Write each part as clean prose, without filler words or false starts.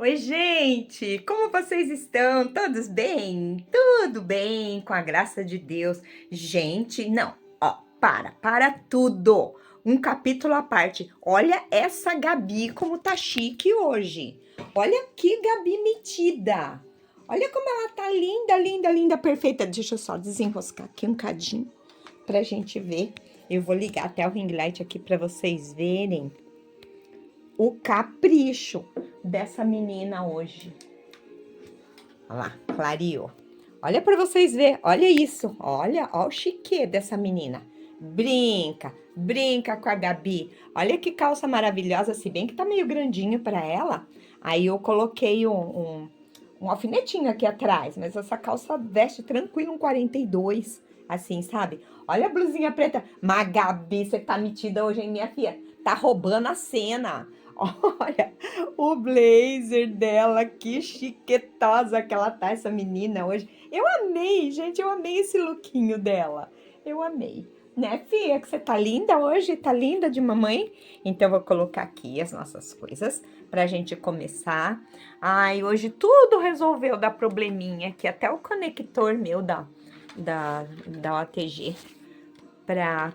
Oi, gente! Como vocês estão? Todos bem? Tudo bem, com a graça de Deus. Gente, não, ó, para tudo. Um capítulo à parte. Olha essa Gabi como tá chique hoje. Olha que Gabi metida. Olha como ela tá linda, linda, linda, perfeita. Deixa eu só desenroscar aqui um cadinho pra gente ver. Eu vou ligar até o ring light aqui pra vocês verem o capricho dessa menina hoje. Olha lá, clareou. Olha para vocês verem, olha isso, olha o chique dessa menina. Brinca, brinca com a Gabi. Olha que calça maravilhosa, se bem que tá meio grandinho para ela. Aí eu coloquei um alfinetinho aqui atrás, mas essa calça veste tranquilo um 42, assim, sabe? Olha a blusinha preta. Mas Gabi, você tá metida hoje, hein, minha filha? Tá roubando a cena. Olha o blazer dela, que chiquetosa que ela tá, essa menina hoje. Eu amei, gente, eu amei esse lookinho dela. Eu amei. Né, filha, que você tá linda hoje? Tá linda de mamãe? Então, eu vou colocar aqui as nossas coisas pra gente começar. Ai, hoje tudo resolveu dar probleminha aqui, até o conector meu da OTG pra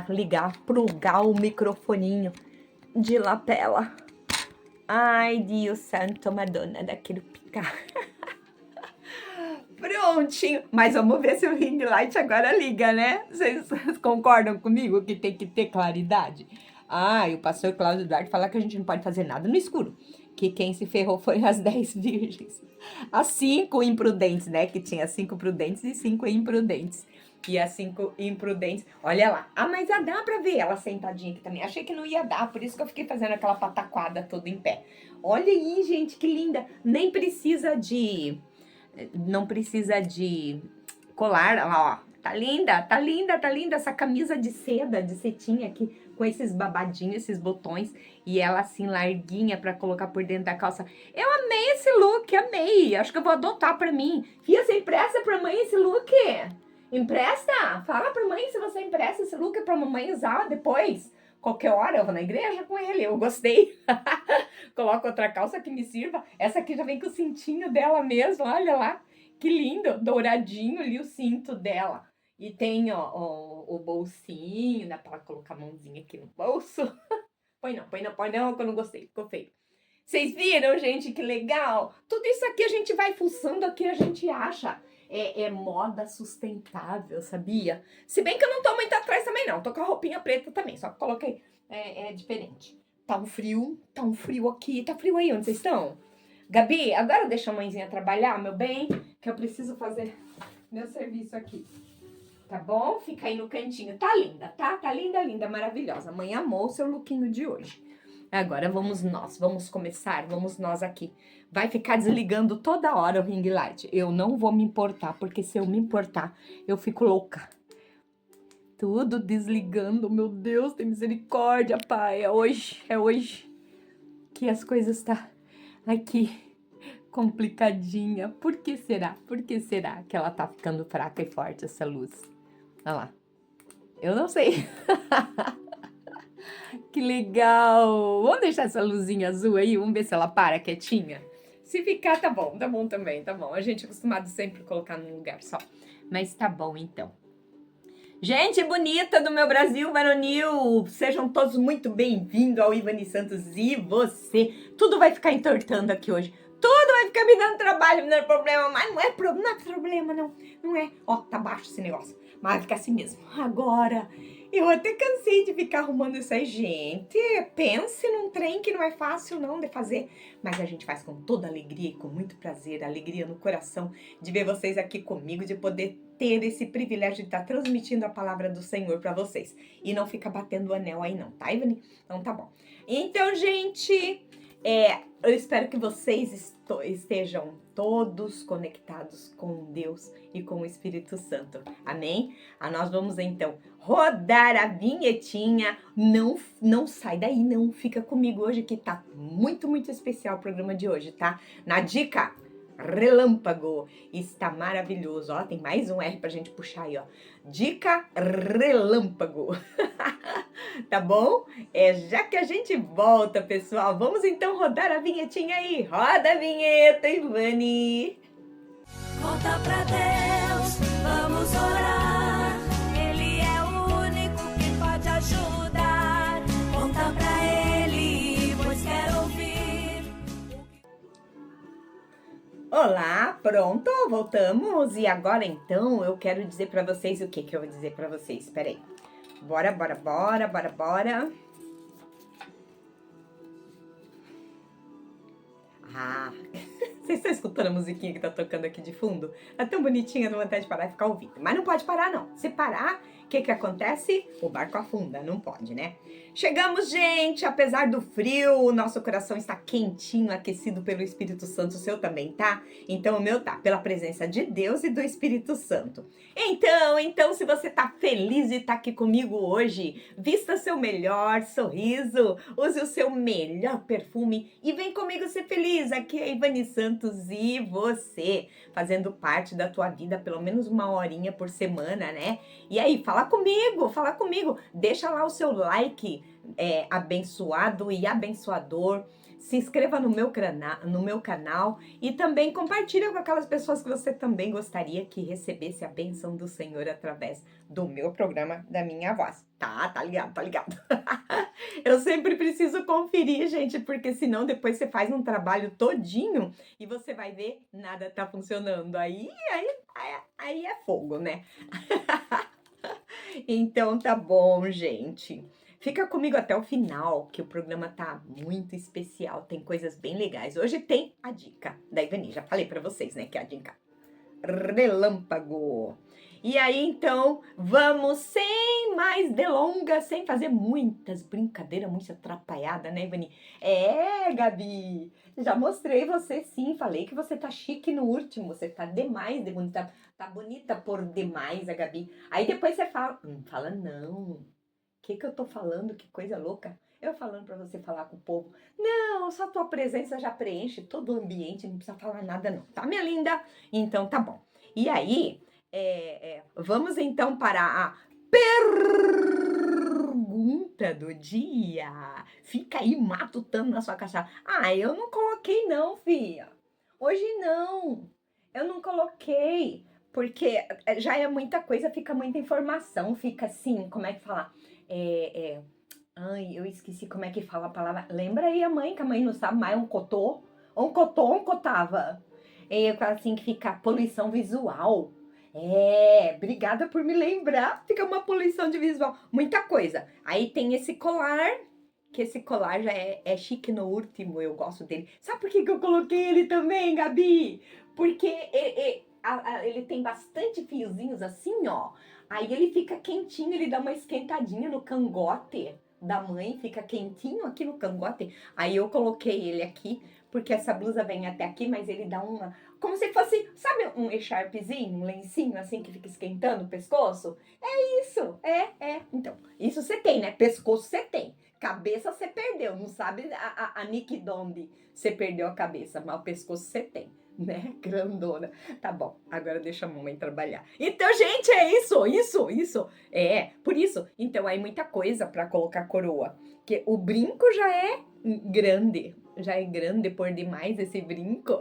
ligar, plugar o microfoninho de lapela. Ai, Deus santo, Madonna daquele picar. Prontinho. Mas vamos ver se o ring light agora liga, né? Vocês concordam comigo que tem que ter claridade? Ah, e o pastor Cláudio Duarte fala que a gente não pode fazer nada no escuro. Que quem se ferrou foi as 10 virgens. As 5 imprudentes, né? Que tinha 5 prudentes e 5 imprudentes. E as 5 imprudentes, olha lá. Ah, mas dá pra ver ela sentadinha aqui também. Achei que não ia dar, por isso que eu fiquei fazendo aquela pataquada toda em pé. Olha aí, gente, que linda. Nem precisa de... Não precisa de colar, olha lá, ó. Tá linda, tá linda, tá linda essa camisa de seda, de cetim aqui, com esses babadinhos, esses botões, e ela assim larguinha pra colocar por dentro da calça. Eu amei esse look, amei. Acho que eu vou adotar pra mim. Fia, você empresta pra mãe esse look? Empresta? Fala pra mãe se você empresta esse look pra mamãe usar depois. Qualquer hora eu vou na igreja com ele, eu gostei. Coloco outra calça que me sirva. Essa aqui já vem com o cintinho dela mesmo, olha lá. Que lindo, douradinho ali o cinto dela. E tem, ó, o bolsinho, dá pra colocar a mãozinha aqui no bolso. Põe não, que eu não gostei, ficou feio. Vocês viram, gente, que legal? Tudo isso aqui a gente vai fuçando aqui, a gente acha. É moda sustentável, sabia? Se bem que eu não tô muito atrás também, não. Tô com a roupinha preta também, só que coloquei. É diferente. Tá um frio aqui. Tá frio aí onde vocês estão? Gabi, agora deixa a mãezinha trabalhar, meu bem, que eu preciso fazer meu serviço aqui. Tá bom? Fica aí no cantinho. Tá linda, tá? Tá linda, linda, maravilhosa. A mãe amou o seu lookinho de hoje. Agora vamos começar, vamos nós aqui. Vai ficar desligando toda hora o ring light. Eu não vou me importar, porque se eu me importar, eu fico louca. Tudo desligando, meu Deus, tem misericórdia, pai. É hoje que as coisas tá aqui complicadinha. Por que será? Por que será que ela tá ficando fraca e forte, essa luz? Olha lá. Eu não sei. Que legal! Vamos deixar essa luzinha azul aí? Vamos ver se ela para quietinha? Se ficar, tá bom também, tá bom. A gente é acostumado sempre a colocar num lugar só. Mas tá bom, então. Gente bonita do meu Brasil varonil, sejam todos muito bem-vindos ao Ivani Santos e você. Tudo vai ficar entortando aqui hoje. Tudo vai ficar me dando trabalho, me dando problema, mas não é problema, não. Não é. Ó, tá baixo esse negócio. Mas vai ficar assim mesmo. Agora, eu até cansei de ficar arrumando isso aí. Gente, pense num trem que não é fácil não de fazer. Mas a gente faz com toda alegria e com muito prazer, alegria no coração de ver vocês aqui comigo, de poder ter esse privilégio de estar transmitindo a palavra do Senhor para vocês. E não fica batendo o anel aí não, tá, Ivani? Então tá bom. Então, gente, eu espero que vocês estejam todos conectados com Deus e com o Espírito Santo. Amém? Nós vamos então rodar a vinhetinha. Não sai daí, não. Fica comigo hoje que tá muito, muito especial o programa de hoje, tá? Na dica relâmpago. Está maravilhoso. Ó, tem mais um R pra gente puxar aí, ó. Dica relâmpago. Tá bom? Já que a gente volta, pessoal, vamos então rodar a vinhetinha aí. Roda a vinheta, Ivani. Conta pra Deus, vamos orar. Ele é o único que pode ajudar. Conta pra Ele, pois quer ouvir. Olá, pronto? Voltamos. E agora então eu quero dizer pra vocês o que eu vou dizer pra vocês. Espera aí. Bora. Ah, vocês estão escutando a musiquinha que tá tocando aqui de fundo? Tá tão bonitinha, dá vontade de parar e ficar ouvindo. Mas não pode parar, não. Se parar, o que acontece? O barco afunda, não pode, né? Chegamos, gente! Apesar do frio, o nosso coração está quentinho, aquecido pelo Espírito Santo. O seu também, tá? Então, o meu tá, pela presença de Deus e do Espírito Santo. Então, se você tá feliz de estar aqui comigo hoje, vista seu melhor sorriso, use o seu melhor perfume e vem comigo ser feliz. Aqui é Ivani Santos e você, fazendo parte da tua vida pelo menos uma horinha por semana, né? E aí, fala comigo. Deixa lá o seu like abençoado e abençoador. Se inscreva no meu canal e também compartilha com aquelas pessoas que você também gostaria que recebesse a bênção do Senhor através do meu programa, da minha voz. Tá ligado. Eu sempre preciso conferir, gente, porque senão depois você faz um trabalho todinho e você vai ver, nada tá funcionando. Aí é fogo, né? Então tá bom, gente. Fica comigo até o final, que o programa tá muito especial, tem coisas bem legais. Hoje tem a dica da Ivani, já falei pra vocês, né, que é a dica relâmpago. E aí, então, vamos sem mais delongas, sem fazer muitas brincadeiras, muito atrapalhada, né, Ivani? Gabi, já mostrei você sim, falei que você tá chique no último, você tá demais de bonita, tá bonita por demais, a Gabi. Aí depois você fala não. Que eu tô falando? Que coisa louca. Eu falando pra você falar com o povo. Não, só tua presença já preenche todo o ambiente, não precisa falar nada não, tá, minha linda? Então tá bom. E aí, vamos então para a pergunta do dia. Fica aí matutando na sua caixa. Eu não coloquei não, filha. Hoje não. Eu não coloquei. Porque já é muita coisa, fica muita informação, fica assim, como é que fala? Ai, eu esqueci como é que fala a palavra. Lembra aí a mãe, que a mãe não sabe mais, um cotô? Um cotava. Assim que fica poluição visual. Obrigada por me lembrar. Fica uma poluição de visual. Muita coisa. Aí tem esse colar, que esse colar já é chique no último, eu gosto dele. Sabe por que eu coloquei ele também, Gabi? Porque ele tem bastante fiozinhos assim, ó. Aí ele fica quentinho, ele dá uma esquentadinha no cangote da mãe, fica quentinho aqui no cangote. Aí eu coloquei ele aqui, porque essa blusa vem até aqui, mas ele dá uma... Como se fosse, sabe um echarpezinho, um lencinho assim que fica esquentando o pescoço? Isso, Então, isso você tem, né? Pescoço você tem. Cabeça você perdeu, não sabe a Nick Donde você perdeu a cabeça, mas o pescoço você tem, né? Grandona. Tá bom, agora deixa a mamãe trabalhar. Então, gente, é isso. Por isso. Então, aí muita coisa pra colocar coroa. Que o brinco já é grande por demais esse brinco.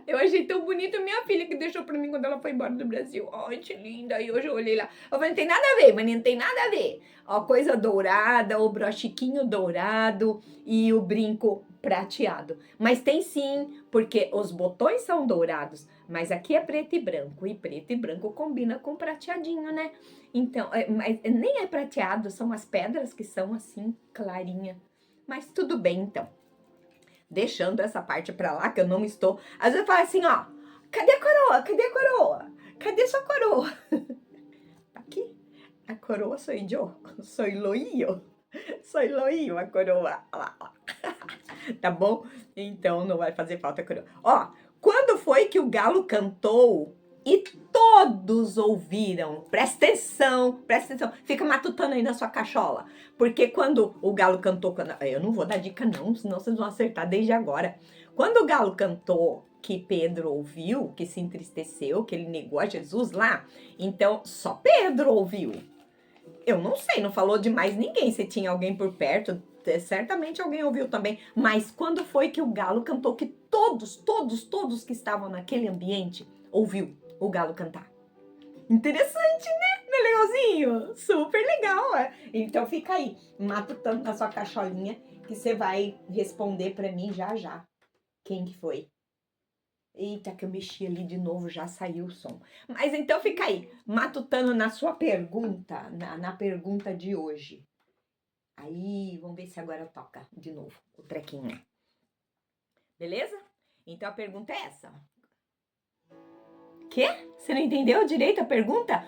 Eu achei tão bonito minha filha que deixou pra mim quando ela foi embora do Brasil. Ai, que linda. E hoje eu olhei lá. Eu falei, não tem nada a ver, mas não tem nada a ver. Ó, coisa dourada, o brochiquinho dourado e o brinco prateado. Mas tem sim, porque os botões são dourados, mas aqui é preto e branco. E preto e branco combina com prateadinho, né? Então, mas nem é prateado, são as pedras que são assim, clarinha. Mas tudo bem, então. Deixando essa parte pra lá, que eu não estou... Às vezes eu falo assim, ó, cadê a coroa? Cadê sua coroa? Aqui, a coroa sou eu, sou loio, a coroa. Lá. Tá bom? Então não vai fazer falta a coroa. Ó, quando foi que o galo cantou e todos ouviram? Presta atenção. Fica matutando aí na sua cachola. Porque quando o galo cantou... Eu não vou dar dica não, senão vocês vão acertar desde agora. Quando o galo cantou, que Pedro ouviu, que se entristeceu, que ele negou a Jesus lá, então só Pedro ouviu. Eu não sei, não falou de mais ninguém. Se tinha alguém por perto, certamente alguém ouviu também. Mas quando foi que o galo cantou que todos que estavam naquele ambiente ouviu o galo cantar? Interessante, né? Não é legalzinho? Super legal, é? Então fica aí, matutando na sua cacholinha, que você vai responder pra mim já já. Quem que foi? Eita, que eu mexi ali de novo, já saiu o som. Mas então fica aí, matutando na sua pergunta, na pergunta de hoje. Aí, vamos ver se agora toca de novo o trequinho. Beleza? Então a pergunta é essa. Quê? Você não entendeu direito a pergunta?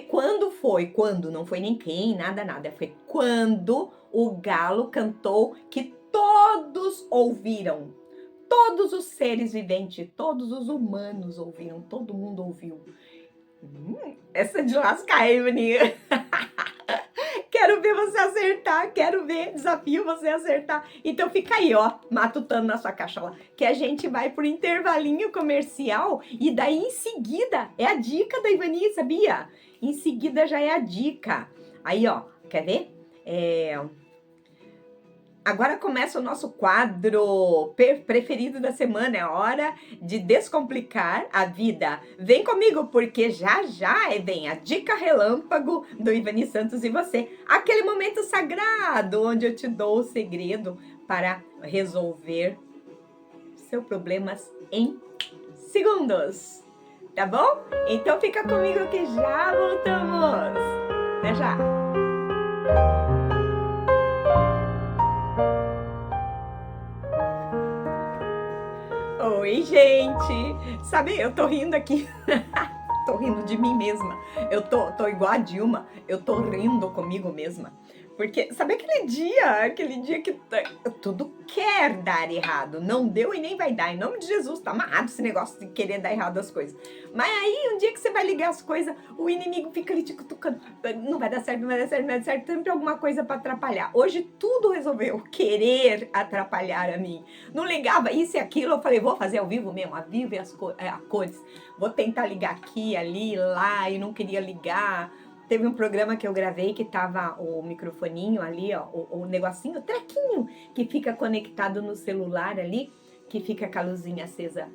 Quando, não foi nem quem, nada. Foi quando o galo cantou que todos ouviram. Todos os seres viventes, todos os humanos ouviram, todo mundo ouviu. Essa é de lascar, hein, menina? Quero ver você acertar, desafio você acertar. Então fica aí, ó, matutando na sua cachola, que a gente vai por intervalinho comercial e daí em seguida é a dica da Ivani, sabia? Em seguida já é a dica. Aí, ó, quer ver? Agora começa o nosso quadro preferido da semana, é hora de descomplicar a vida. Vem comigo, porque já vem a dica relâmpago do Ivani Santos e você. Aquele momento sagrado onde eu te dou o segredo para resolver seus problemas em segundos. Tá bom? Então fica comigo que já voltamos. Até já! Oi, gente! Sabe, eu tô rindo aqui. Tô rindo de mim mesma. Eu tô igual a Dilma. Eu tô rindo comigo mesma. Porque, sabe aquele dia que tudo quer dar errado. Não deu e nem vai dar. Em nome de Jesus, tá amarrado esse negócio de querer dar errado as coisas. Mas aí, um dia que você vai ligar as coisas, o inimigo fica ali te cutucando. Não vai dar certo, não vai dar certo, não vai dar certo. Sempre alguma coisa pra atrapalhar. Hoje tudo resolveu querer atrapalhar a mim. Não ligava isso e aquilo. Eu falei, vou fazer ao vivo mesmo. Ao vivo e as cores. Vou tentar ligar aqui, ali, lá. E não queria ligar. Teve um programa que eu gravei que tava o microfoninho ali, ó, o negocinho, o trequinho que fica conectado no celular ali, que fica com a luzinha acesa.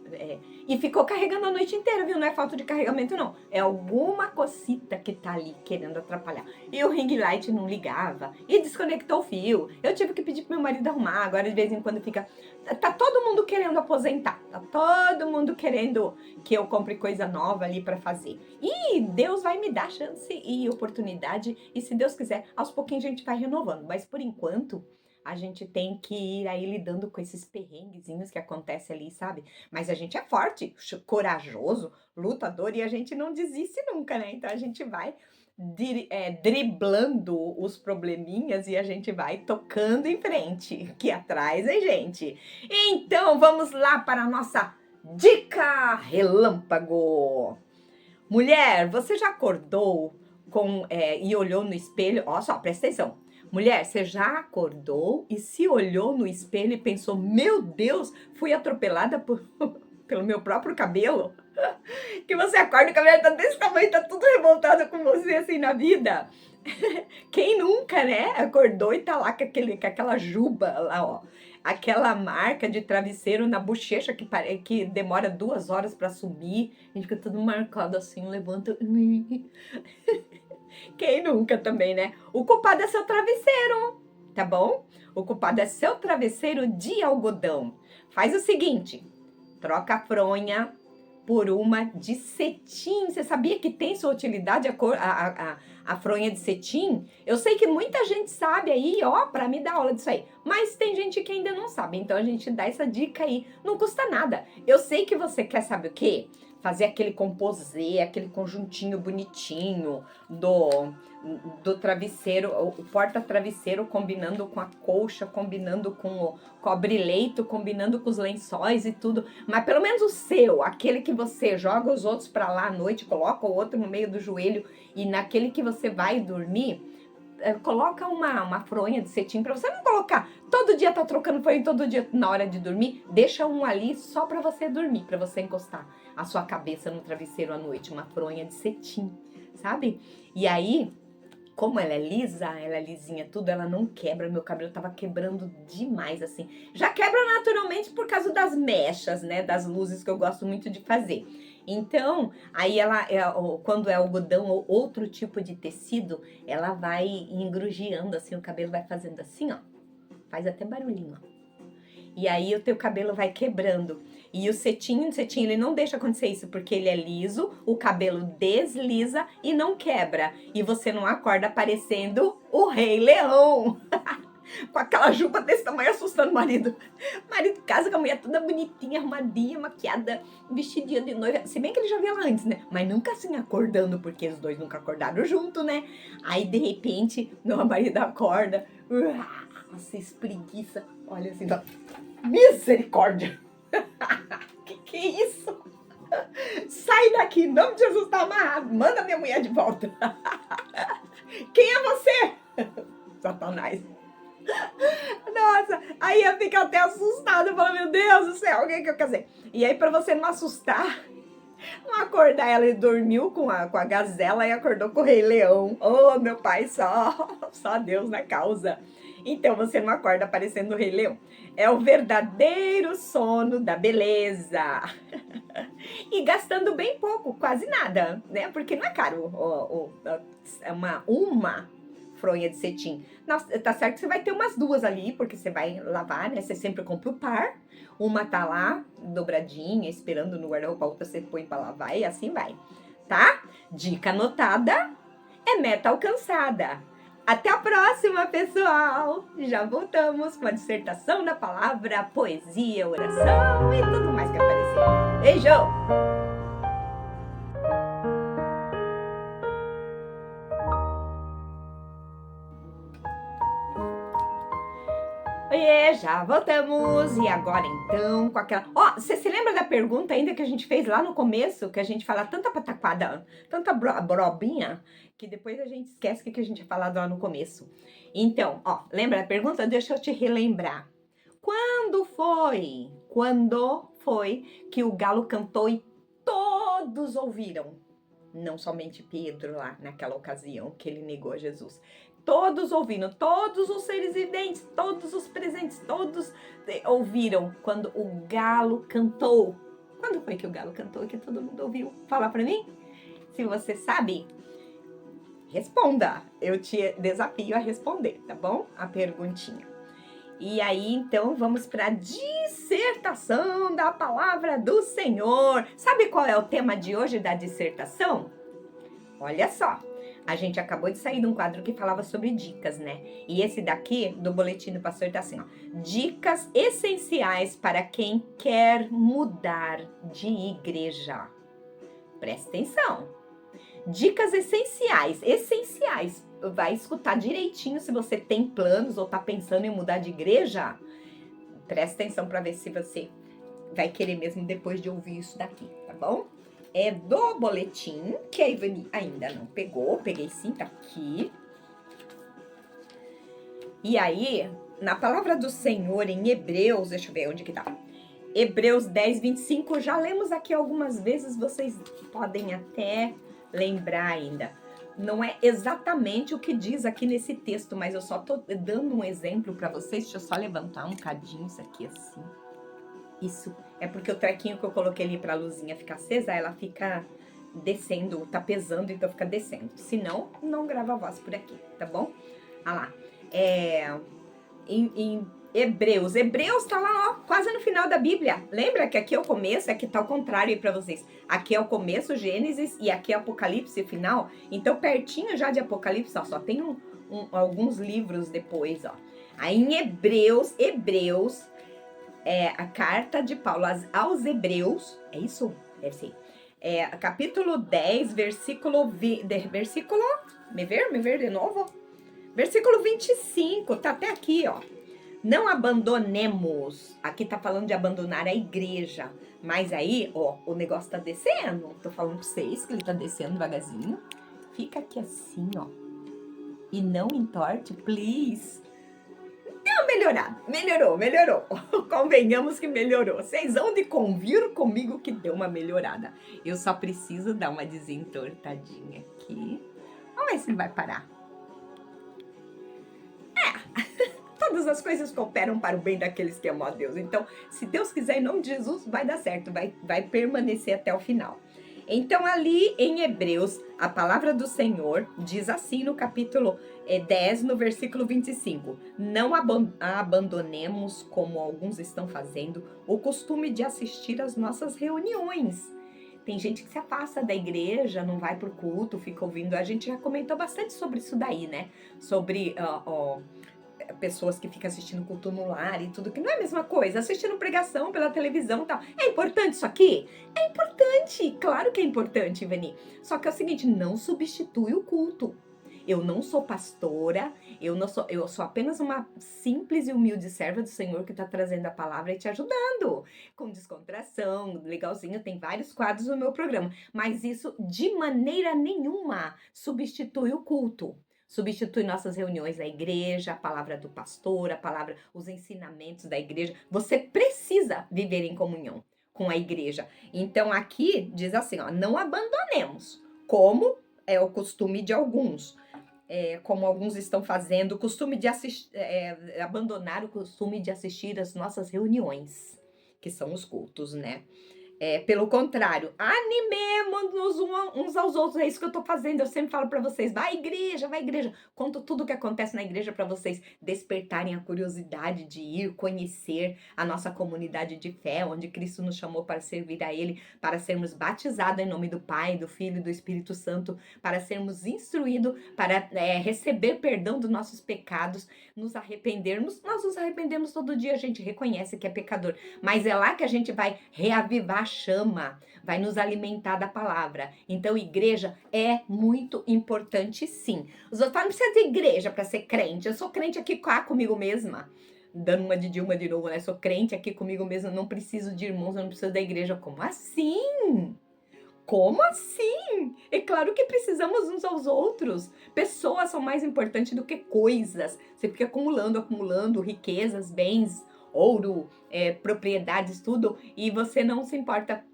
E ficou carregando a noite inteira, viu? Não é falta de carregamento, não. É alguma cosita que tá ali querendo atrapalhar. E o ring light não ligava. E desconectou o fio. Eu tive que pedir pro meu marido arrumar. Agora, de vez em quando, fica... Tá todo mundo querendo aposentar. Tá todo mundo querendo que eu compre coisa nova ali pra fazer. E Deus vai me dar chance e oportunidade. E se Deus quiser, aos pouquinhos a gente vai renovando. Mas, por enquanto... a gente tem que ir aí lidando com esses perrenguezinhos que acontecem ali, sabe? Mas a gente é forte, corajoso, lutador e a gente não desiste nunca, né? Então a gente vai driblando os probleminhas e a gente vai tocando em frente, que atrás é gente. Então vamos lá para a nossa dica relâmpago. Mulher, você já acordou e olhou no espelho? Ó só, presta atenção. Mulher, você já acordou e se olhou no espelho e pensou, meu Deus, fui atropelada pelo meu próprio cabelo? Que você acorda e o cabelo tá desse tamanho, tá tudo revoltado com você assim na vida. Quem nunca, né? Acordou e tá lá com aquela juba lá, ó. Aquela marca de travesseiro na bochecha que demora 2 horas pra sumir. A gente fica tudo marcado assim, levanta... Quem nunca também, né? O culpado é seu travesseiro, tá bom? O culpado é seu travesseiro de algodão. Faz o seguinte, troca a fronha por uma de cetim. Você sabia que tem sua utilidade a fronha de cetim? Eu sei que muita gente sabe aí, ó, pra me dar aula disso aí. Mas tem gente que ainda não sabe, então a gente dá essa dica aí. Não custa nada. Eu sei que você quer saber o quê? Fazer aquele composê, aquele conjuntinho bonitinho do travesseiro, o porta-travesseiro combinando com a colcha, combinando com o cobre-leito, combinando com os lençóis e tudo. Mas pelo menos o seu, aquele que você joga os outros pra lá à noite, coloca o outro no meio do joelho e naquele que você vai dormir, coloca uma fronha de cetim pra você não colocar. Todo dia tá trocando fronha, todo dia na hora de dormir. Deixa um ali só pra você dormir, pra você encostar a sua cabeça no travesseiro à noite. Uma fronha de cetim, sabe? E aí, como ela é lisinha, tudo, ela não quebra. Meu cabelo tava quebrando demais, assim. Já quebra naturalmente por causa das mechas, né? Das luzes que eu gosto muito de fazer. Então, aí quando é algodão ou outro tipo de tecido, ela vai engrugiando, assim, o cabelo vai fazendo assim, ó. Faz até barulhinho, ó. E aí o teu cabelo vai quebrando. E o cetim ele não deixa acontecer isso, porque ele é liso, o cabelo desliza e não quebra. E você não acorda parecendo o Rei Leão. Com aquela juba desse tamanho assustando o marido. O marido casa com a mulher toda bonitinha, arrumadinha, maquiada, vestidinha de noiva. Se bem que ele já viu ela antes, né? Mas nunca assim acordando, porque os dois nunca acordaram junto, né? Aí de repente, meu marido acorda, se espreguiça, olha assim, ó. Misericórdia! Que é isso? Sai daqui, em nome de Jesus, tá amarrado. Manda minha mulher de volta. Quem é você? Satanás. Nossa, aí eu fico até assustada. Eu falo, meu Deus do céu, o que eu quero dizer? E aí, pra você não assustar, não acordar ela, ele dormiu com a gazela e acordou com o Rei Leão. Oh, meu pai, só Deus na causa. Então você não acorda parecendo o Rei Leão. É o verdadeiro sono da beleza. E gastando bem pouco, quase nada, né? Porque não é caro é uma fronha de cetim. Nossa, tá certo que você vai ter umas duas ali, porque você vai lavar, né? Você sempre compra o par. Uma tá lá, dobradinha, esperando no guarda-roupa, a outra você põe pra lavar e assim vai, tá? Dica anotada é meta alcançada. Até a próxima, pessoal! Já voltamos com a dissertação da palavra, poesia, oração e tudo mais que aparecer. Beijo! Oiê, já voltamos! E agora então, com aquela... Ó, você se lembra da pergunta ainda que a gente fez lá no começo? Que a gente fala tanta pataquada, tanta brobinha, que depois a gente esquece o que a gente tinha falado lá no começo. Então, ó, lembra da pergunta? Deixa eu te relembrar. Quando foi que o galo cantou e todos ouviram? Não somente Pedro lá, naquela ocasião que ele negou a Jesus. Todos ouviram, todos os seres viventes, todos os presentes, todos ouviram quando o galo cantou. Quando foi que o galo cantou e que todo mundo ouviu? Fala pra mim. Se você sabe, responda. Eu te desafio a responder, tá bom? A perguntinha. E aí, então, vamos para a dissertação da palavra do Senhor. Sabe qual é o tema de hoje da dissertação? Olha só. A gente acabou de sair de um quadro que falava sobre dicas, né? E esse daqui, do boletim do pastor, tá assim, ó. Dicas essenciais para quem quer mudar de igreja. Presta atenção. Dicas essenciais. Vai escutar direitinho se você tem planos ou tá pensando em mudar de igreja. Presta atenção para ver se você vai querer mesmo depois de ouvir isso daqui, tá bom? É do boletim, que a Ivani ainda não pegou. Peguei sim, tá aqui. E aí, na palavra do Senhor em Hebreus, deixa eu ver onde que tá. Hebreus 10, 25, já lemos aqui algumas vezes, vocês podem até lembrar ainda. Não é exatamente o que diz aqui nesse texto, mas eu só tô dando um exemplo para vocês. Deixa eu só levantar um cadinho isso aqui assim. Isso é porque o trequinho que eu coloquei ali pra luzinha ficar acesa, ela fica descendo, tá pesando, então fica descendo. Senão, não grava a voz por aqui, tá bom? Ah lá, em Hebreus tá lá, ó, quase no final da Bíblia. Lembra que aqui é o começo, aqui tá ao contrário aí pra vocês. Aqui é o começo, Gênesis, e aqui é Apocalipse final. Então, pertinho já de Apocalipse, ó, só tem alguns livros depois, ó. Aí em Hebreus, a carta de Paulo aos Hebreus, é isso? Deve ser. Capítulo 10, versículo... Me ver de novo? Versículo 25, tá até aqui, ó. Não abandonemos. Aqui tá falando de abandonar a igreja. Mas aí, ó, o negócio tá descendo. Tô falando pra vocês que ele tá descendo devagarzinho. Fica aqui assim, ó. E não entorte, please. Deu melhorado. Melhorou. Convenhamos que melhorou. Vocês vão de convir comigo que deu uma melhorada. Eu só preciso dar uma desentortadinha aqui. Vamos ver se ele vai parar. Todas as coisas cooperam para o bem daqueles que amam a Deus. Então, se Deus quiser, em nome de Jesus, vai dar certo, vai permanecer até o final. Então, ali em Hebreus, a palavra do Senhor diz assim no capítulo 10, no versículo 25. Não abandonemos, como alguns estão fazendo, o costume de assistir às nossas reuniões. Tem gente que se afasta da igreja, não vai pro culto, fica ouvindo. A gente já comentou bastante sobre isso daí, né? Sobre pessoas que ficam assistindo culto no lar e tudo, que não é a mesma coisa, assistindo pregação pela televisão e tal. É importante isso aqui? É importante, claro que é importante, Ivani. Só que é o seguinte, não substitui o culto. Eu não sou pastora, eu sou apenas uma simples e humilde serva do Senhor que está trazendo a palavra e te ajudando. Com descontração, legalzinho, tem vários quadros no meu programa. Mas isso, de maneira nenhuma, substitui o culto. Substitui nossas reuniões na igreja, a palavra do pastor, a palavra, os ensinamentos da igreja. Você precisa viver em comunhão com a igreja. Então aqui diz assim, ó, não abandonemos, como é o costume de alguns. Como alguns estão fazendo, o costume de abandonar o costume de assistir às nossas reuniões, que são os cultos, né? Pelo contrário, animemos-nos uns aos outros, é isso que eu tô fazendo, eu sempre falo pra vocês, vai igreja, conto tudo o que acontece na igreja pra vocês despertarem a curiosidade de ir conhecer a nossa comunidade de fé, onde Cristo nos chamou para servir a Ele, para sermos batizados em nome do Pai, do Filho e do Espírito Santo, para sermos instruídos, para receber perdão dos nossos pecados, nos arrependermos. Nós nos arrependemos todo dia, a gente reconhece que é pecador, mas é lá que a gente vai reavivar a chama, vai nos alimentar da palavra. Então, igreja é muito importante, sim. Os outros falam, não precisa de igreja para ser crente. Eu sou crente aqui comigo mesma. Dando uma de Dilma de novo, né? Sou crente aqui comigo mesma, não preciso de irmãos, eu não preciso da igreja. Como assim? Como assim? É claro que precisamos uns aos outros. Pessoas são mais importantes do que coisas. Você fica acumulando riquezas, bens, ouro, propriedades, tudo, e você não se importa,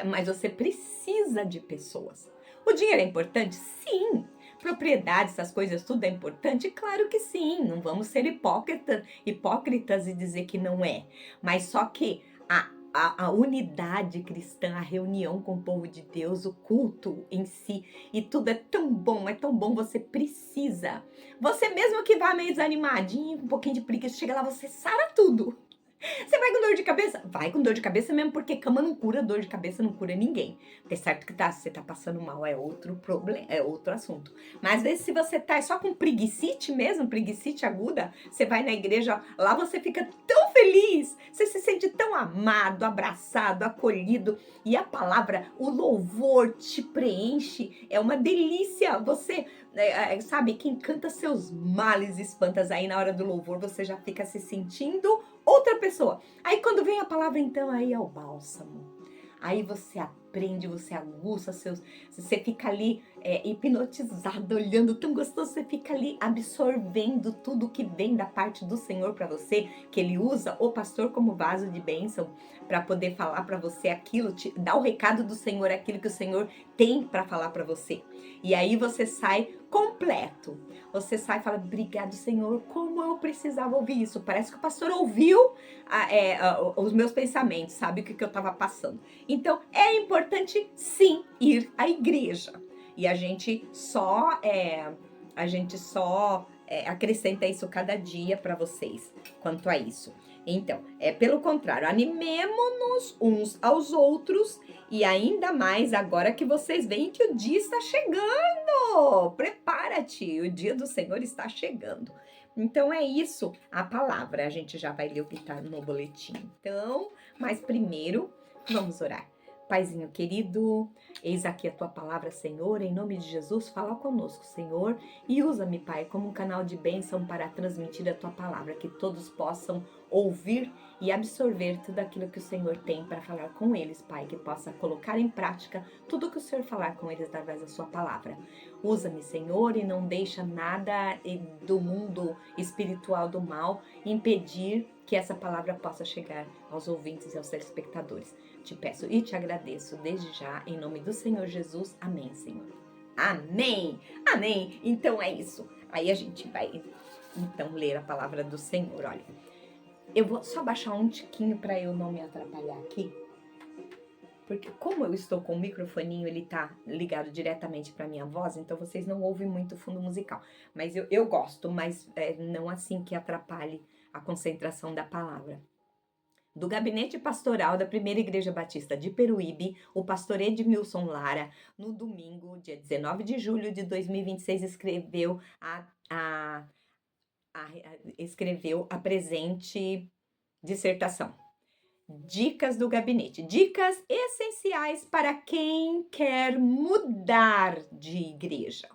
mas você precisa de pessoas. O dinheiro é importante? Sim. Propriedades, essas coisas, tudo é importante? Claro que sim. Não vamos ser hipócritas e dizer que não é. Mas só que a unidade cristã, a reunião com o povo de Deus, o culto em si, e tudo é tão bom, você precisa. Você mesmo que vá meio desanimadinho, com um pouquinho de preguiça, chega lá, você sara tudo. Você vai com dor de cabeça? Vai com dor de cabeça mesmo, porque cama não cura, dor de cabeça não cura ninguém. É certo que se você tá passando mal é outro problema, é outro assunto. Mas às vezes se você tá só com preguicite mesmo, preguicite aguda, você vai na igreja, lá você fica tão feliz, você se sente tão amado, abraçado, acolhido, e a palavra, o louvor te preenche, é uma delícia. Você, sabe, quem canta seus males espantas aí na hora do louvor, você já fica se sentindo outra pessoa. Aí quando vem a palavra, então, aí é o bálsamo. Aí você aprende, você aguça você fica ali hipnotizado, olhando tão gostoso, você fica ali absorvendo tudo que vem da parte do Senhor para você, que Ele usa o pastor como vaso de bênção para poder falar para você aquilo, dar o recado do Senhor, aquilo que o Senhor tem para falar para você. E aí você sai completo. Você sai e fala, obrigado, Senhor, como eu precisava ouvir isso. Parece que o pastor ouviu os meus pensamentos, sabe o que eu estava passando. Então, é importante, sim, ir à igreja. E a gente só acrescenta isso cada dia para vocês, quanto a isso. Então, pelo contrário, animemo-nos uns aos outros e ainda mais agora que vocês veem que o dia está chegando. Prepara-te, o dia do Senhor está chegando. Então é isso, a palavra. A gente já vai ler o que está no boletim. Então, mas primeiro, vamos orar. Paizinho querido, eis aqui a tua palavra, Senhor, em nome de Jesus, fala conosco, Senhor, e usa-me, Pai, como um canal de bênção para transmitir a tua palavra, que todos possam ouvir e absorver tudo aquilo que o Senhor tem para falar com eles, Pai, que possa colocar em prática tudo que o Senhor falar com eles através da sua palavra. Usa-me, Senhor, e não deixa nada do mundo espiritual do mal impedir que essa palavra possa chegar aos ouvintes e aos telespectadores. Te peço e te agradeço desde já, em nome do Senhor Jesus. Amém, Senhor. Amém! Amém! Então é isso. Aí a gente vai então ler a palavra do Senhor. Olha, eu vou só baixar um tiquinho para eu não me atrapalhar aqui, porque como eu estou com o microfoninho, ele tá ligado diretamente para minha voz, então vocês não ouvem muito fundo musical. Mas eu gosto, mas não assim que atrapalhe a concentração da palavra. Do Gabinete Pastoral da Primeira Igreja Batista de Peruíbe, o pastor Edmilson Lara, no domingo, dia 19 de julho de 2026, escreveu escreveu a presente dissertação. Dicas do gabinete. Dicas essenciais para quem quer mudar de igreja.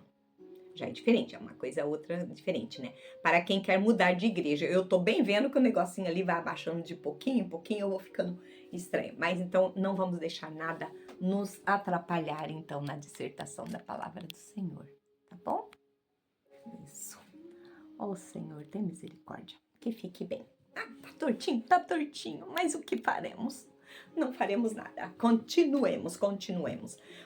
Já é diferente, é uma coisa outra diferente, né? Para quem quer mudar de igreja. Eu tô bem vendo que o negocinho ali vai abaixando de pouquinho em pouquinho, eu vou ficando estranho. Mas então não vamos deixar nada nos atrapalhar então na dissertação da palavra do Senhor, tá bom? Isso. Ó Senhor, tem misericórdia, que fique bem. Ah, tá tortinho, mas o que faremos? Não faremos nada. Continuemos.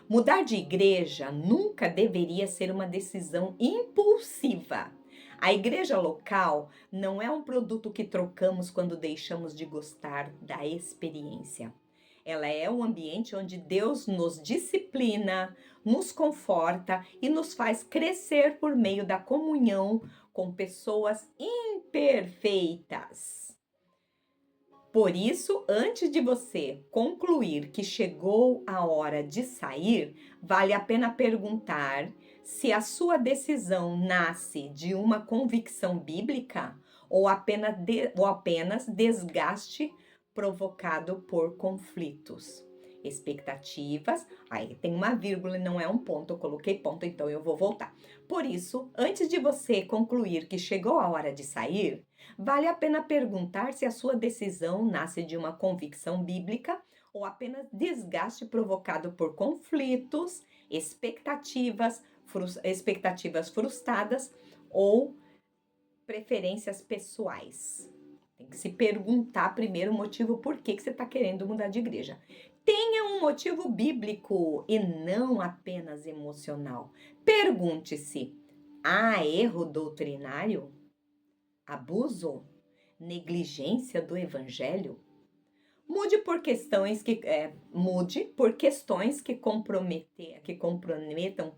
Mudar de igreja nunca deveria ser uma decisão impulsiva. A igreja local não é um produto que trocamos quando deixamos de gostar da experiência. Ela é um ambiente onde Deus nos disciplina, nos conforta e nos faz crescer por meio da comunhão com pessoas imperfeitas. Por isso, antes de você concluir que chegou a hora de sair, vale a pena perguntar se a sua decisão nasce de uma convicção bíblica ou apenas desgaste provocado por conflitos. Expectativas, aí tem uma vírgula e não é um ponto, eu coloquei ponto, então eu vou voltar. Por isso, antes de você concluir que chegou a hora de sair, vale a pena perguntar se a sua decisão nasce de uma convicção bíblica ou apenas desgaste provocado por conflitos, expectativas frustradas ou preferências pessoais. Tem que se perguntar primeiro o motivo por que você está querendo mudar de igreja. Tenha um motivo bíblico e não apenas emocional. Pergunte-se: há erro doutrinário? Abuso? Negligência do evangelho? Mude por questões que comprometam.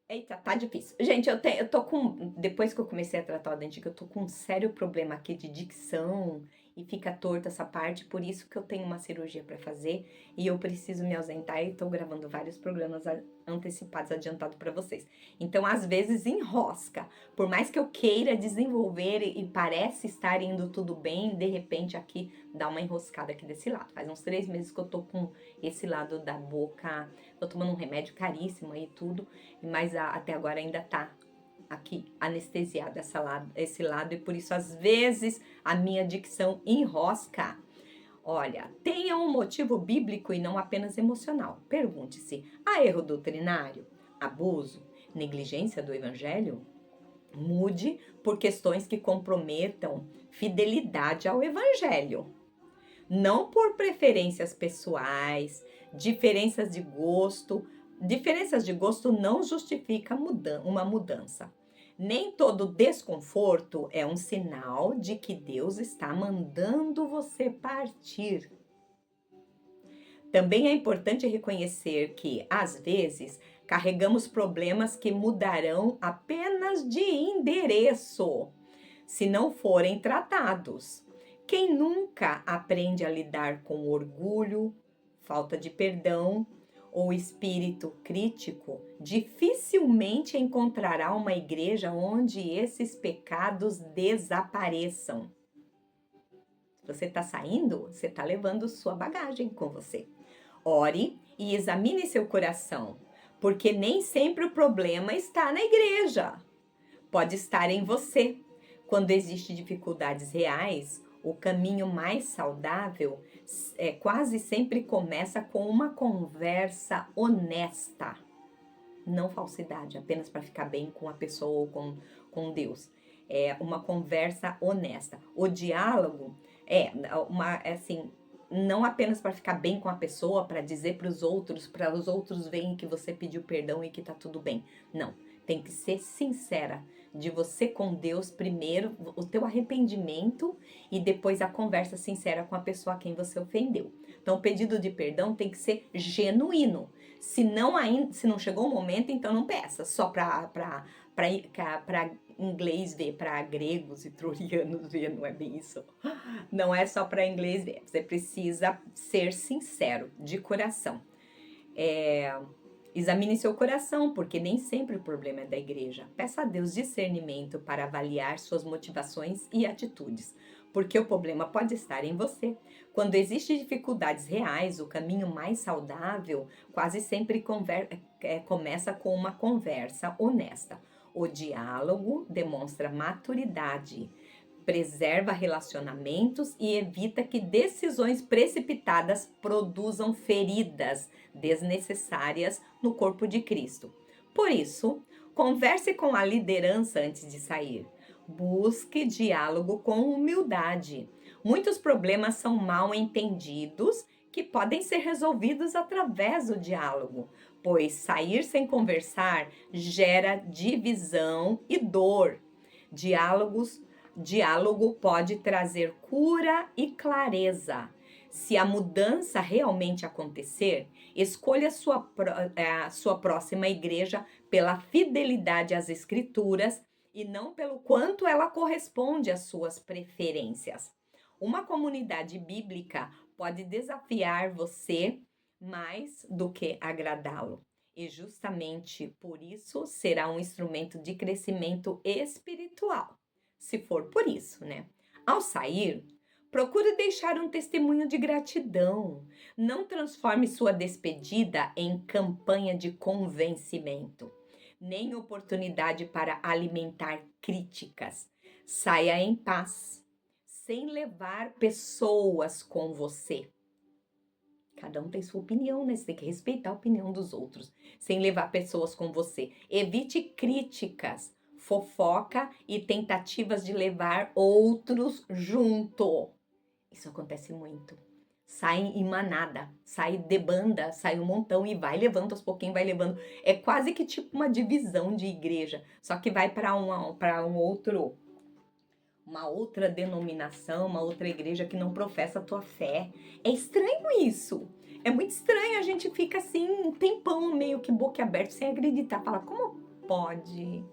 Eita, tá difícil. Gente, eu tô com... Depois que eu comecei a tratar o dente, eu tô com um sério problema aqui de dicção e fica torta essa parte, por isso que eu tenho uma cirurgia pra fazer e eu preciso me ausentar e tô gravando vários programas antecipados, adiantado pra vocês. Então, às vezes, enrosca. Por mais que eu queira desenvolver e parece estar indo tudo bem, de repente aqui dá uma enroscada aqui desse lado. Faz uns 3 meses que eu tô com esse lado da boca, tô tomando um remédio caríssimo aí e tudo, mas até agora ainda tá aqui anestesiado esse lado e por isso às vezes a minha dicção enrosca. Olha, tenha um motivo bíblico e não apenas emocional. Pergunte-se: há erro doutrinário? Abuso? Negligência do evangelho? Mude por questões que comprometam fidelidade ao evangelho. Não por preferências pessoais, diferenças de gosto. Diferenças de gosto não justificam uma mudança. Nem todo desconforto é um sinal de que Deus está mandando você partir. Também é importante reconhecer que, às vezes, carregamos problemas que mudarão apenas de endereço, se não forem tratados. Quem nunca aprende a lidar com orgulho, falta de perdão ou espírito crítico, dificilmente encontrará uma igreja onde esses pecados desapareçam. Se você está saindo, você está levando sua bagagem com você. Ore e examine seu coração, porque nem sempre o problema está na igreja. Pode estar em você. Quando existem dificuldades reais, o caminho mais saudável quase sempre começa com uma conversa honesta. Não falsidade, apenas para ficar bem com a pessoa ou com Deus. É uma conversa honesta. O diálogo não apenas para ficar bem com a pessoa, para dizer para os outros verem que você pediu perdão e que tá tudo bem. Não, tem que ser sincera, de você com Deus primeiro, o teu arrependimento e depois a conversa sincera com a pessoa a quem você ofendeu. Então, o pedido de perdão tem que ser genuíno. Se não chegou o momento, então não peça, só para inglês ver, para gregos e troianos ver, não é bem isso. Não é só para inglês ver, você precisa ser sincero, de coração. Examine seu coração, porque nem sempre o problema é da igreja. Peça a Deus discernimento para avaliar suas motivações e atitudes, porque o problema pode estar em você. Quando existem dificuldades reais, o caminho mais saudável quase sempre começa com uma conversa honesta. O diálogo demonstra maturidade, preserva relacionamentos e evita que decisões precipitadas produzam feridas desnecessárias no corpo de Cristo. Por isso, converse com a liderança antes de sair. Busque diálogo com humildade. Muitos problemas são mal entendidos que podem ser resolvidos através do diálogo, pois sair sem conversar gera divisão e dor. Diálogo pode trazer cura e clareza. Se a mudança realmente acontecer, escolha a sua próxima igreja pela fidelidade às Escrituras e não pelo quanto ela corresponde às suas preferências. Uma comunidade bíblica pode desafiar você mais do que agradá-lo. E justamente por isso será um instrumento de crescimento espiritual. Se for por isso, né? Ao sair, procure deixar um testemunho de gratidão. Não transforme sua despedida em campanha de convencimento, nem oportunidade para alimentar críticas. Saia em paz, sem levar pessoas com você. Cada um tem sua opinião, né? Você tem que respeitar a opinião dos outros, sem levar pessoas com você. Evite críticas, fofoca e tentativas de levar outros junto. Isso acontece muito. Sai em manada, sai de banda, sai um montão e vai levando aos pouquinhos, vai levando. É quase que tipo uma divisão de igreja, só que vai para uma outra denominação, uma outra igreja que não professa a tua fé. É estranho isso. É muito estranho, a gente fica assim um tempão meio que boca aberta sem acreditar. Fala, como pode?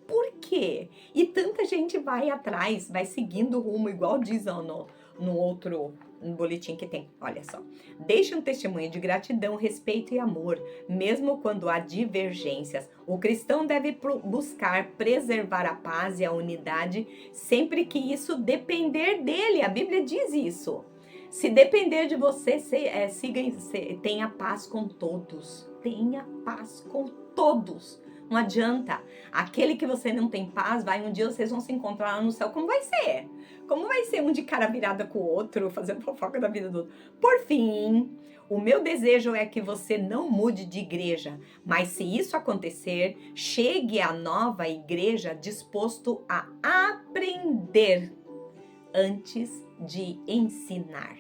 Por quê? E tanta gente vai atrás, vai seguindo o rumo, igual diz no outro boletim que tem. Olha só. Deixe um testemunho de gratidão, respeito e amor, mesmo quando há divergências. O cristão deve buscar preservar a paz e a unidade sempre que isso depender dele. A Bíblia diz isso. Se depender de você, tenha paz com todos. Tenha paz com todos. Não adianta. Aquele que você não tem paz, um dia vocês vão se encontrar lá no céu. Como vai ser? Como vai ser um de cara virada com o outro, fazendo fofoca da vida do outro? Por fim, o meu desejo é que você não mude de igreja. Mas se isso acontecer, chegue à nova igreja disposto a aprender antes de ensinar.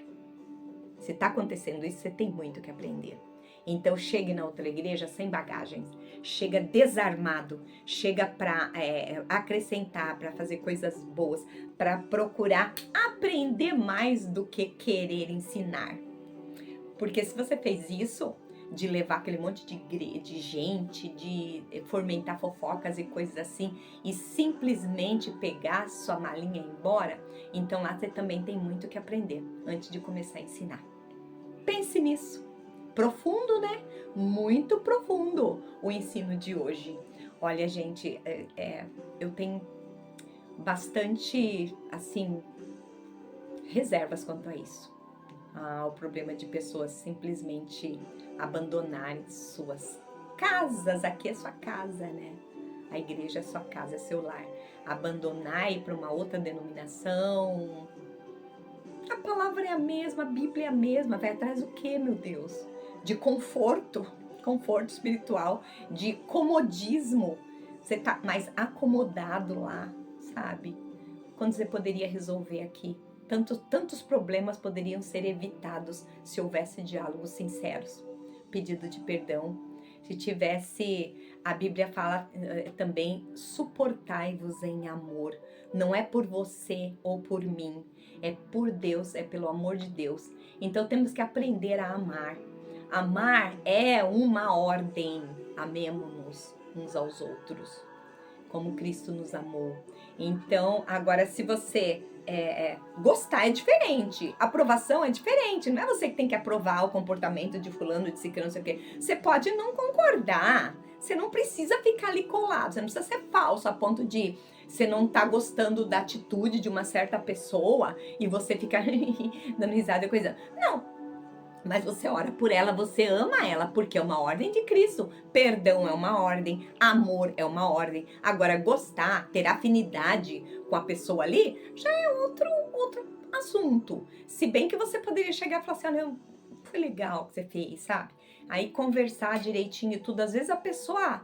Se está acontecendo isso, você tem muito que aprender. Então, chegue na outra igreja sem bagagens, chega desarmado, chega para acrescentar, para fazer coisas boas, para procurar aprender mais do que querer ensinar. Porque se você fez isso, de levar aquele monte de gente, de fomentar fofocas e coisas assim, e simplesmente pegar sua malinha e ir embora, então lá você também tem muito que aprender antes de começar a ensinar. Pense nisso. Profundo, né? Muito profundo o ensino de hoje. Olha, gente, eu tenho bastante, assim, reservas quanto a isso. O problema de pessoas simplesmente abandonarem suas casas. Aqui é sua casa, né? A igreja é sua casa, é seu lar. Abandonar e ir para uma outra denominação. A palavra é a mesma, a Bíblia é a mesma. Vai atrás do quê, meu Deus? De conforto espiritual, de comodismo. Você tá mais acomodado lá, sabe? Quando você poderia resolver aqui. Tantos problemas poderiam ser evitados se houvesse diálogos sinceros. Pedido de perdão, Se tivesse, a Bíblia fala também, suportai-vos em amor. Não é por você ou por mim, é por Deus, é pelo amor de Deus. Então temos que aprender a amar. Amar é uma ordem. Amemo-nos uns aos outros, como Cristo nos amou. Então, agora, se você gostar é diferente, aprovação é diferente, não é você que tem que aprovar o comportamento de fulano, de ciclano, não sei o quê. Você pode não concordar, você não precisa ficar ali colado, você não precisa ser falso a ponto de você não tá gostando da atitude de uma certa pessoa e você fica dando risada e coisa. Não. Mas você ora por ela, você ama ela, porque é uma ordem de Cristo. Perdão é uma ordem, amor é uma ordem. Agora, gostar, ter afinidade com a pessoa ali, já é outro assunto. Se bem que você poderia chegar e falar assim, olha, foi legal o que você fez, sabe? Aí conversar direitinho e tudo. Às vezes a pessoa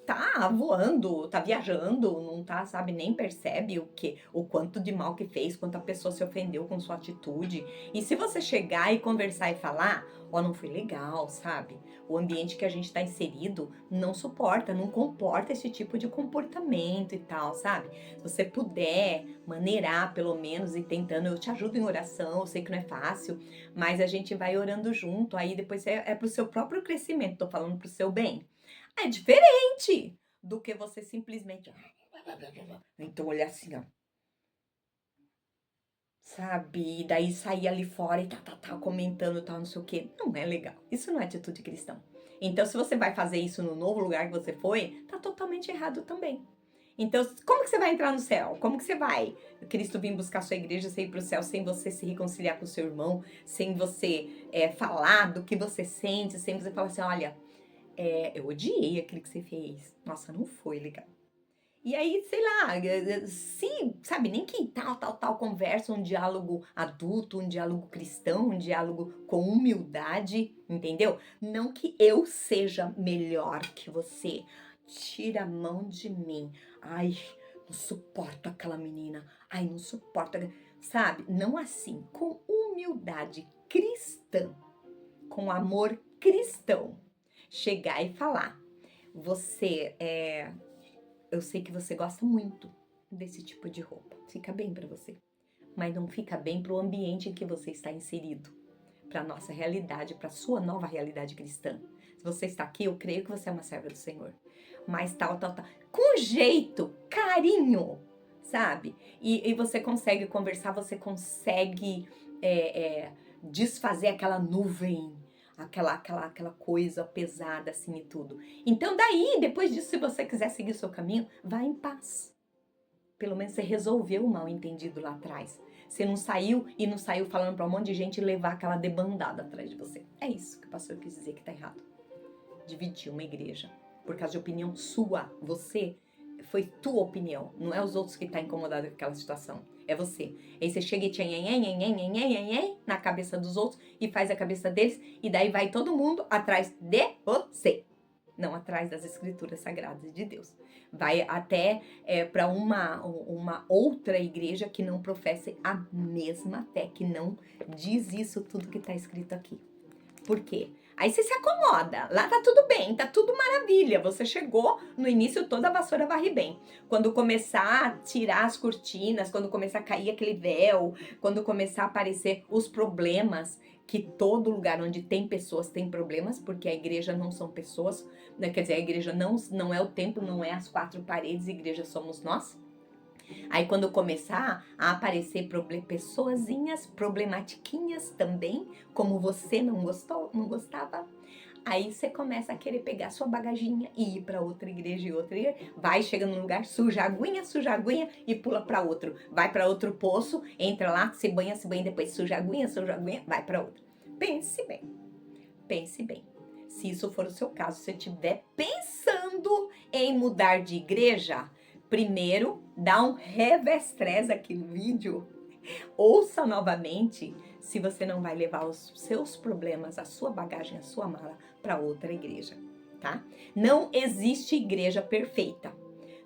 tá voando, tá viajando, não tá, sabe, nem percebe o quanto de mal que fez, quanto a pessoa se ofendeu com sua atitude. E se você chegar e conversar e falar, ó, não foi legal, sabe? O ambiente que a gente tá inserido não suporta, não comporta esse tipo de comportamento e tal, sabe? Se você puder maneirar, pelo menos, e tentando, eu te ajudo em oração, eu sei que não é fácil, mas a gente vai orando junto, aí depois é pro seu próprio crescimento, tô falando pro seu bem. É diferente do que você simplesmente... Então, olha assim, ó. Sabe? E daí sair ali fora e comentando tal, não sei o quê. Não é legal. Isso não é atitude cristã. Então, se você vai fazer isso no novo lugar que você foi, tá totalmente errado também. Então, como que você vai entrar no céu? Como que você vai, Cristo vir buscar a sua igreja, você ir pro céu sem você se reconciliar com o seu irmão, sem você falar do que você sente, sem você falar assim, olha... eu odiei aquilo que você fez. Nossa, não foi legal. E aí, sei lá, sim, sabe, nem que tal, conversa, um diálogo adulto, um diálogo cristão, um diálogo com humildade, entendeu? Não que eu seja melhor que você. Tira a mão de mim. Ai, não suporto aquela menina. Ai, não suporto. Sabe, não assim, com humildade cristã, com amor cristão. Chegar e falar, eu sei que você gosta muito desse tipo de roupa, fica bem pra você, mas não fica bem pro ambiente em que você está inserido, pra nossa realidade, pra sua nova realidade cristã. Se você está aqui, eu creio que você é uma serva do Senhor, mas tal, com jeito, carinho, sabe? E você consegue conversar, você consegue desfazer aquela nuvem, aquela coisa pesada assim e tudo. Então daí, depois disso, se você quiser seguir o seu caminho, vá em paz. Pelo menos você resolveu o mal entendido lá atrás. Você não saiu falando para um monte de gente levar aquela debandada atrás de você. É isso que o pastor quis dizer que tá errado. Dividir uma igreja por causa de opinião sua. Foi tua opinião, não é os outros que tá incomodado com aquela situação. É você. Aí você chega e tchê, na cabeça dos outros e faz a cabeça deles e daí vai todo mundo atrás de você. Não atrás das escrituras sagradas de Deus. Vai até para uma outra igreja que não professe a mesma fé, que não diz isso tudo que está escrito aqui. Por quê? Aí você se acomoda, lá tá tudo bem, tá tudo maravilha, você chegou no início, toda a vassoura varre bem. Quando começar a tirar as cortinas, quando começar a cair aquele véu, quando começar a aparecer os problemas, que todo lugar onde tem pessoas tem problemas, porque a igreja não são pessoas, né? Quer dizer, a igreja não é o templo, não é as quatro paredes, a igreja somos nós. Aí quando começar a aparecer pessoazinhas problematiquinhas também, como você não gostava, aí você começa a querer pegar sua bagaginha e ir para outra igreja e outra igreja. Vai, chega num lugar, suja a aguinha e pula para outro. Vai para outro poço, entra lá, se banha, depois suja a aguinha, vai para outro. Pense bem. Se isso for o seu caso, se você estiver pensando em mudar de igreja, primeiro, dá um revestrez aqui no vídeo, ouça novamente se você não vai levar os seus problemas, a sua bagagem, a sua mala para outra igreja, tá? Não existe igreja perfeita,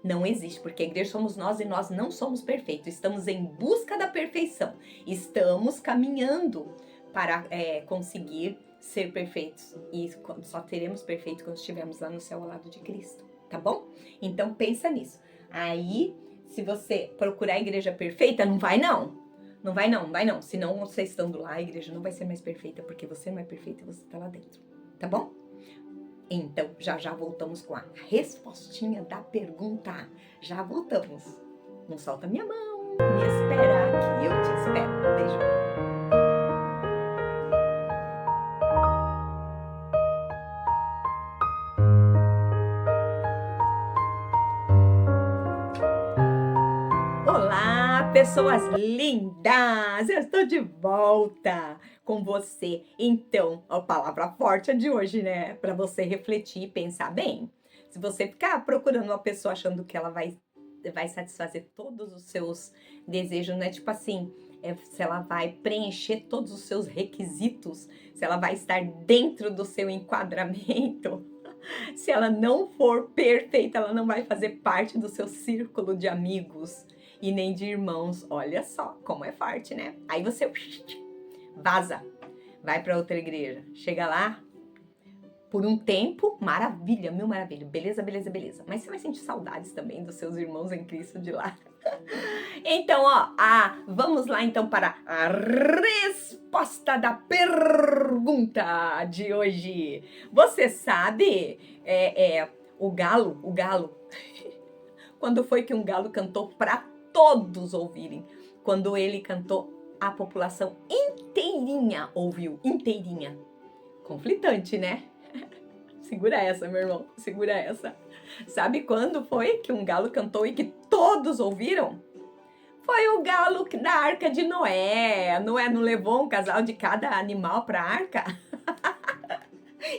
não existe, porque a igreja somos nós e nós não somos perfeitos, estamos em busca da perfeição, estamos caminhando para conseguir ser perfeitos. E só teremos perfeito quando estivermos lá no céu ao lado de Cristo, tá bom? Então pensa nisso. Aí, se você procurar a igreja perfeita, não vai não. Não vai não, vai não. Senão você estando lá, a igreja não vai ser mais perfeita, porque você não é perfeita e você está lá dentro, tá bom? Então, já voltamos com a respostinha da pergunta. Já voltamos. Não solta minha mão. Me espera que eu te espero. Beijo. Olá, pessoas lindas! Eu estou de volta com você. Então, a palavra forte é de hoje, né? Para você refletir e pensar bem. Se você ficar procurando uma pessoa achando que ela vai satisfazer todos os seus desejos, né? Tipo assim, se ela vai preencher todos os seus requisitos, se ela vai estar dentro do seu enquadramento. Se ela não for perfeita, ela não vai fazer parte do seu círculo de amigos e nem de irmãos. Olha só como é forte, né? Aí você vaza, vai para outra igreja. Chega lá, por um tempo, maravilha, mil maravilha, beleza, beleza, beleza. Mas você vai sentir saudades também dos seus irmãos em Cristo de lá. Então, ó, vamos lá então para a resposta da pergunta de hoje. Você sabe, o galo, quando foi que um galo cantou para todos ouvirem? Quando ele cantou, a população inteirinha ouviu, inteirinha. Conflitante, né? Segura essa, meu irmão, segura essa. Sabe quando foi que um galo cantou e que todos ouviram? Foi o galo da Arca de Noé. Noé não levou um casal de cada animal para a arca?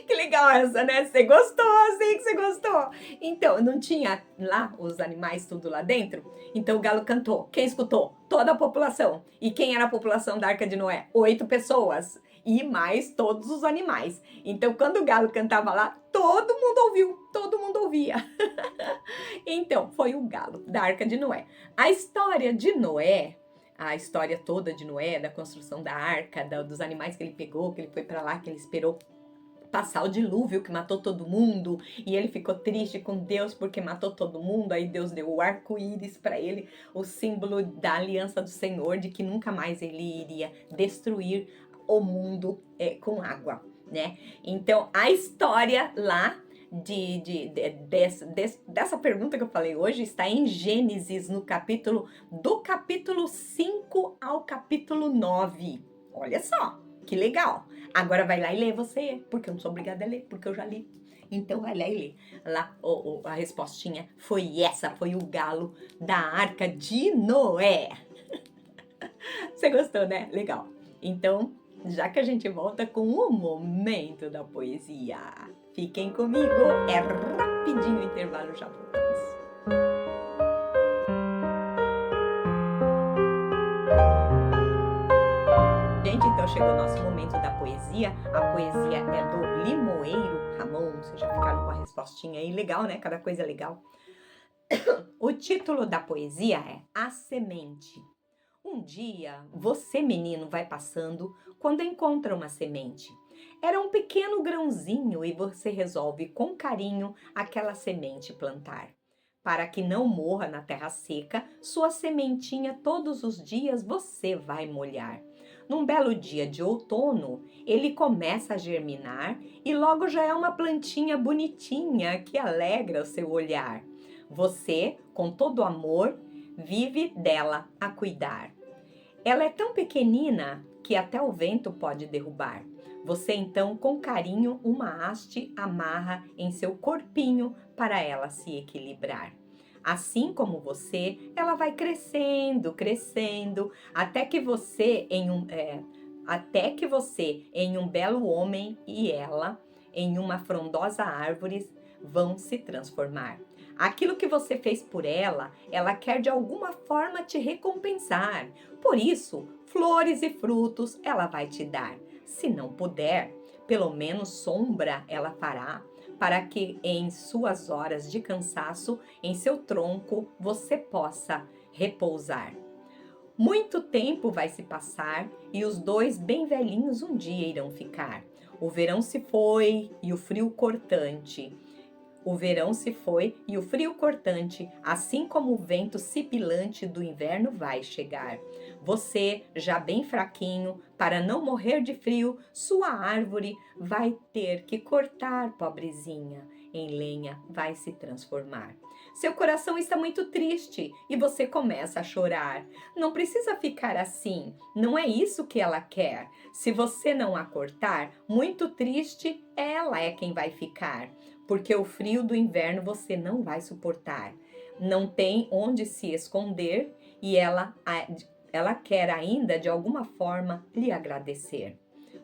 Que legal essa, né? Você gostou, sei que você gostou. Então, não tinha lá os animais tudo lá dentro? Então o galo cantou. Quem escutou? Toda a população. E quem era a população da Arca de Noé? 8 pessoas. E mais todos os animais. Então, quando o galo cantava lá, todo mundo ouviu, todo mundo ouvia. Então, foi o galo da Arca de Noé. A história de Noé, a história toda de Noé, da construção da arca, dos animais que ele pegou, que ele foi para lá, que ele esperou passar o dilúvio que matou todo mundo, e ele ficou triste com Deus porque matou todo mundo. Aí Deus deu o arco-íris para ele, o símbolo da aliança do Senhor, de que nunca mais ele iria destruir o mundo com água, né? Então, a história lá dessa pergunta que eu falei hoje está em Gênesis, do capítulo 5 ao capítulo 9. Olha só, que legal. Agora vai lá e lê você, porque eu não sou obrigada a ler, porque eu já li. Então vai lá e lê. Lá a respostinha foi essa, foi o galo da Arca de Noé. Você gostou, né? Legal. Então, já que a gente volta com o momento da poesia, fiquem comigo, é rapidinho o intervalo, já voltamos. Gente, então chegou o nosso momento da poesia. A poesia é do Limoeiro Ramon. Vocês já ficaram com a respostinha aí? Legal, né? Cada coisa legal. O título da poesia é A Semente. Um dia, você, menino, vai passando quando encontra uma semente. Era um pequeno grãozinho e você resolve com carinho aquela semente plantar. Para que não morra na terra seca, sua sementinha todos os dias você vai molhar. Num belo dia de outono, ele começa a germinar e logo já é uma plantinha bonitinha que alegra o seu olhar. Você, com todo amor, vive dela a cuidar. Ela é tão pequenina que até o vento pode derrubar. Você então, com carinho, uma haste amarra em seu corpinho para ela se equilibrar. Assim como você, ela vai crescendo, crescendo, até que você em um belo homem e ela em uma frondosa árvore vão se transformar. Aquilo que você fez por ela, ela quer de alguma forma te recompensar. Por isso, flores e frutos ela vai te dar. Se não puder, pelo menos sombra ela fará, para que em suas horas de cansaço, em seu tronco, você possa repousar. Muito tempo vai se passar e os dois bem velhinhos um dia irão ficar. O verão se foi e o frio cortante. O verão se foi e o frio cortante, assim como o vento sibilante do inverno vai chegar. Você, já bem fraquinho, para não morrer de frio, sua árvore vai ter que cortar, pobrezinha. Em lenha vai se transformar. Seu coração está muito triste e você começa a chorar. Não precisa ficar assim, não é isso que ela quer. Se você não a cortar, muito triste, ela é quem vai ficar. Porque o frio do inverno você não vai suportar. Não tem onde se esconder e ela quer ainda de alguma forma lhe agradecer.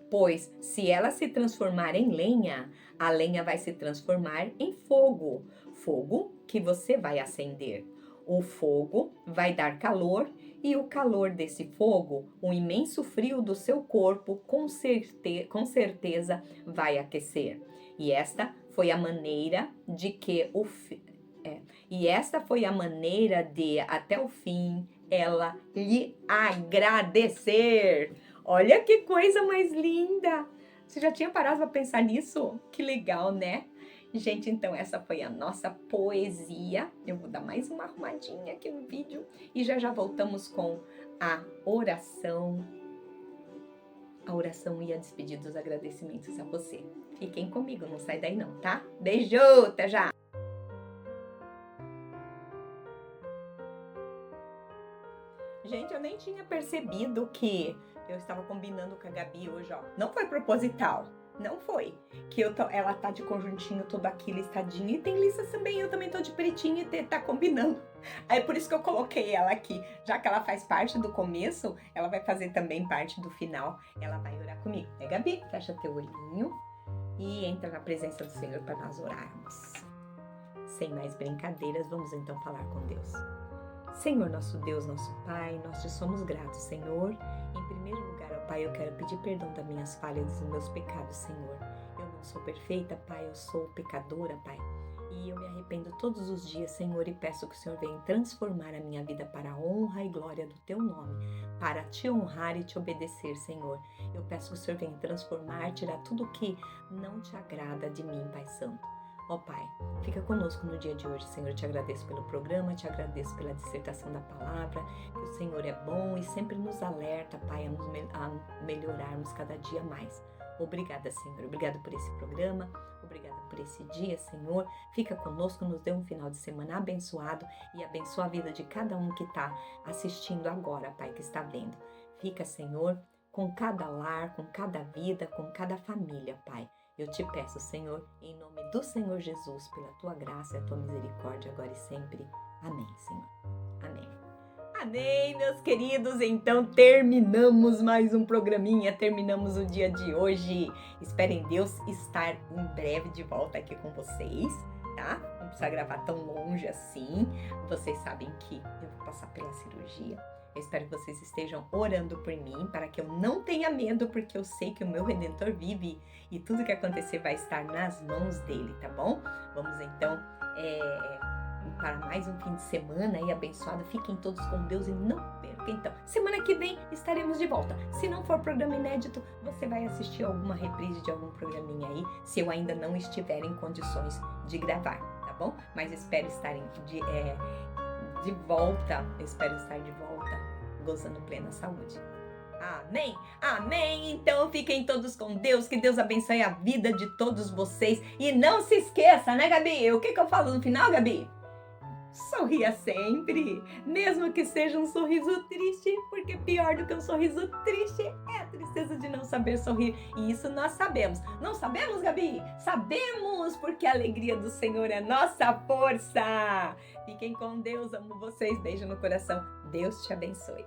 Pois se ela se transformar em lenha, a lenha vai se transformar em fogo. Fogo que você vai acender. O fogo vai dar calor e o calor desse fogo, o imenso frio do seu corpo, com certeza vai aquecer. E esta foi a maneira de até o fim ela lhe agradecer. Olha que coisa mais linda! Você já tinha parado para pensar nisso? Que legal, né? Gente, então essa foi a nossa poesia. Eu vou dar mais uma arrumadinha aqui no vídeo e já voltamos com a oração. A oração e a despedida dos agradecimentos a você. Fiquem comigo, não sai daí não, tá? Beijo, até já! Gente, eu nem tinha percebido que eu estava combinando com a Gabi hoje, ó. Não foi proposital, não foi. Que ela tá de conjuntinho todo aqui listadinho. E tem listas também, eu também tô de pretinho e tá combinando. Aí por isso que eu coloquei ela aqui. Já que ela faz parte do começo, ela vai fazer também parte do final. Ela vai orar comigo. É, Gabi? Fecha teu olhinho e entra na presença do Senhor para nós orarmos. Sem mais brincadeiras, vamos então falar com Deus. Senhor, nosso Deus, nosso Pai, nós te somos gratos, Senhor. Em primeiro lugar, ó Pai, eu quero pedir perdão das minhas falhas e dos meus pecados, Senhor. Eu não sou perfeita, Pai, eu sou pecadora, Pai. E eu me arrependo todos os dias, Senhor, e peço que o Senhor venha transformar a minha vida para a honra e glória do Teu nome, para te honrar e te obedecer, Senhor. Eu peço que o Senhor venha transformar, tirar tudo que não te agrada de mim, Pai Santo. Ó Pai, fica conosco no dia de hoje, Senhor. Eu te agradeço pelo programa, te agradeço pela dissertação da palavra, que o Senhor é bom e sempre nos alerta, Pai, a melhorarmos cada dia mais. Obrigada, Senhor. Obrigada por esse programa, obrigada por esse dia, Senhor. Fica conosco, nos dê um final de semana abençoado e abençoa a vida de cada um que está assistindo agora, Pai, que está vendo. Fica, Senhor, com cada lar, com cada vida, com cada família, Pai. Eu te peço, Senhor, em nome do Senhor Jesus, pela Tua graça e a Tua misericórdia, agora e sempre. Amém, Senhor. Amém. Amém, meus queridos. Então, terminamos mais um programinha, terminamos o dia de hoje. Espero em Deus estar em breve de volta aqui com vocês, tá? Não precisa gravar tão longe assim. Vocês sabem que eu vou passar pela cirurgia. Eu espero que vocês estejam orando por mim, para que eu não tenha medo, porque eu sei que o meu Redentor vive e tudo que acontecer vai estar nas mãos dele, tá bom? Vamos então para mais um fim de semana aí abençoado. Fiquem todos com Deus e não percam. Então, semana que vem estaremos de volta. Se não for programa inédito, você vai assistir alguma reprise de algum programinha aí, se eu ainda não estiver em condições de gravar, tá bom? Mas espero estar de volta, eu espero estar de volta, gozando plena saúde. Amém? Amém! Então fiquem todos com Deus, que Deus abençoe a vida de todos vocês. E não se esqueça, né, Gabi? O que eu falo no final, Gabi? Sorria sempre, mesmo que seja um sorriso triste, porque pior do que um sorriso triste é a tristeza de não saber sorrir. E isso nós sabemos. Não sabemos, Gabi? Sabemos, porque a alegria do Senhor é nossa força. Fiquem com Deus, amo vocês, beijo no coração. Deus te abençoe.